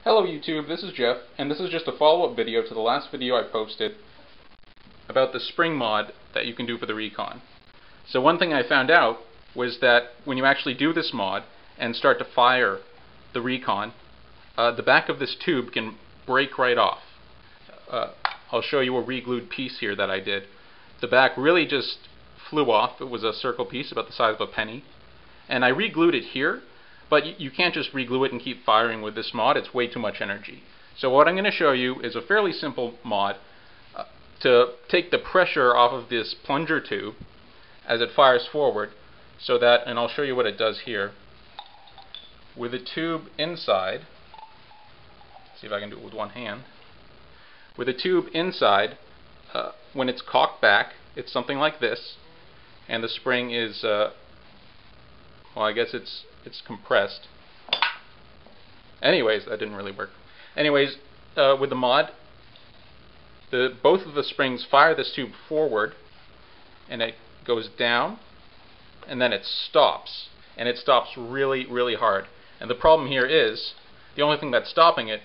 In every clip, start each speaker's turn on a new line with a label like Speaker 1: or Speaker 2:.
Speaker 1: Hello YouTube, this is Jeff, and this is just a follow-up video to the last video I posted about the spring mod that you can do for the Recon. So one thing I found out was that when you actually do this mod and start to fire the Recon, the back of this tube can break right off. I'll show you a re-glued piece here that I did. The back really just flew off. It was a circle piece about the size of a penny. And I re-glued it here, but you can't just re-glue it and keep firing with this mod. It's way too much energy. So what I'm going to show you is a fairly simple mod to take the pressure off of this plunger tube as it fires forward, so that, and I'll show you what it does here, with the tube inside. See if I can do it with one hand. With the tube inside, when it's cocked back, it's something like this, and the spring is, well, I guess it's compressed. Anyways, that didn't really work. Anyways, with the mod, both of the springs fire this tube forward, and it goes down, and then it stops. And it stops really, really hard. And the problem here is, the only thing that's stopping it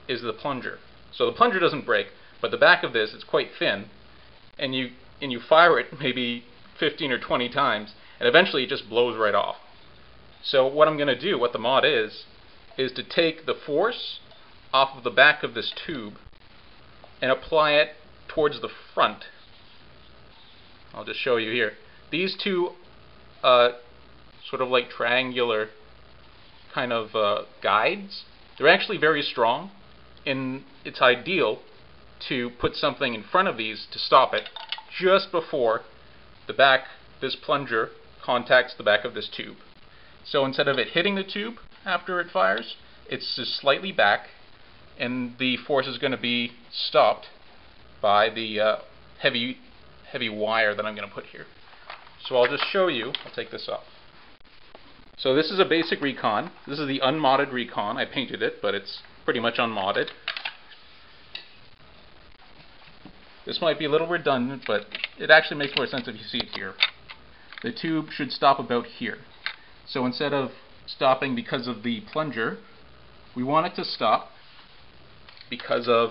Speaker 1: is the plunger. So the plunger doesn't break, but the back of this is quite thin, and you fire it maybe 15 or 20 times, and eventually it just blows right off. So what I'm going to do, what the mod is to take the force off of the back of this tube and apply it towards the front. I'll just show you here. These two sort of like triangular kind of guides, they're actually very strong, and it's ideal to put something in front of these to stop it just before this plunger contacts the back of this tube. So instead of it hitting the tube after it fires, it's just slightly back, and the force is going to be stopped by the heavy wire that I'm going to put here. So I'll just show you. I'll take this off. So this is a basic Recon. This is the unmodded Recon. I painted it, but it's pretty much unmodded. This might be a little redundant, but it actually makes more sense if you see it here. The tube should stop about here. So instead of stopping because of the plunger, we want it to stop because of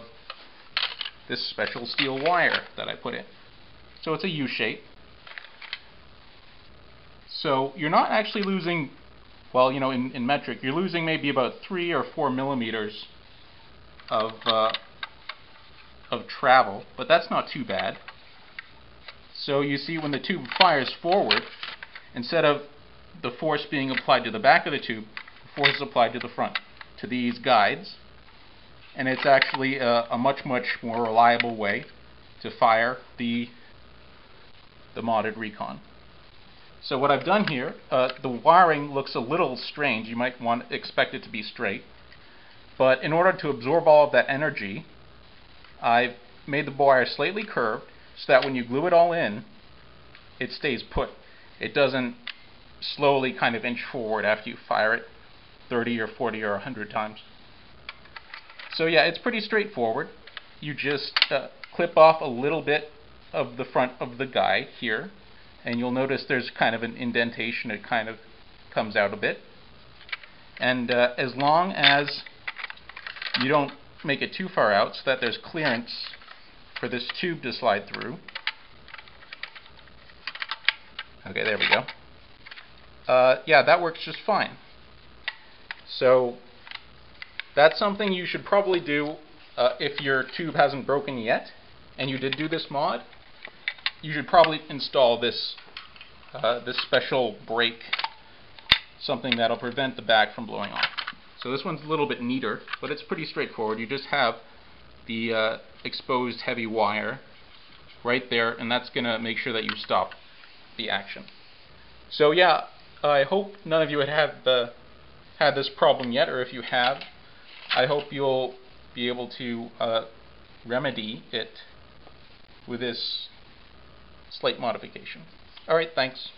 Speaker 1: this special steel wire that I put in. So it's a U shape. So you're not actually losing, well, you know, in metric, you're losing maybe about 3 or 4 millimeters of travel, but that's not too bad. So you see, when the tube fires forward, instead of the force being applied to the back of the tube, the force is applied to the front, to these guides, and it's actually a much more reliable way to fire the modded Recon. So what I've done here, the wiring looks a little strange. You might expect it to be straight, but in order to absorb all of that energy, I've made the wire slightly curved so that when you glue it all in, it stays put. It doesn't slowly kind of inch forward after you fire it 30 or 40 or 100 times. So yeah, it's pretty straightforward. You just clip off a little bit of the front of the guide here, and you'll notice there's kind of an indentation. It kind of comes out a bit. And as long as you don't make it too far out so that there's clearance for this tube to slide through. Okay, there we go. Yeah, that works just fine. So that's something you should probably do if your tube hasn't broken yet and you did do this mod. You should probably install this special brake, something that'll prevent the back from blowing off. So this one's a little bit neater, but it's pretty straightforward. You just have the exposed heavy wire right there, and that's going to make sure that you stop the action. So yeah, I hope none of you had this problem yet, or if you have, I hope you'll be able to remedy it with this slight modification. Alright, thanks.